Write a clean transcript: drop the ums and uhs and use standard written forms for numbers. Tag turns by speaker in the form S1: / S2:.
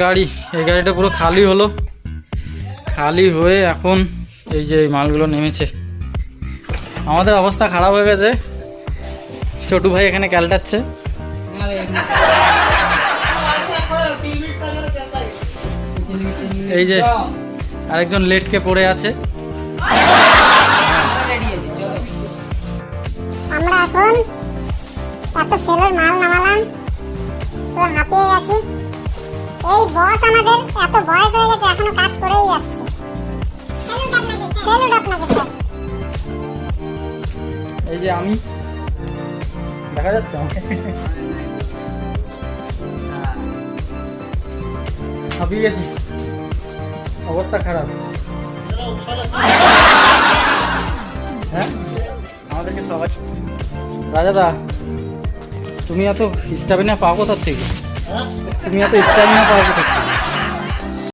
S1: গাড়ি, এই গাড়িটা পুরো খালি হলো, খালি হয়ে এখন এই যে মালগুলো নেমেছে। আমাদের অবস্থা খারাপ হয়ে গেছে, ছোটু ভাই এখানে ক্যালটাচ্ছে। এই যে আরেকজন লেটকে পড়ে আছে।
S2: আমরা এখন এত সেলের মাল নামালাম, পুরো হাঁপিয়ে গেছি। এই বস আমাদের এত বয়স হয়ে গেছে এখনো কাজ করেই যাচ্ছে। স্যালুট আপনাকে স্যার।
S1: এই যে আমি, দেখা যাচ্ছে আমাকে, হাঁপিয়ে গেছি, অবস্থা খারাপ। হ্যাঁ আমাদেরকে সবাই, রাজাদা তুমি এত স্ট্যামিনা পাও কোথার থেকে? তুমি এত স্ট্যামিনা পাও কোথার থেকে?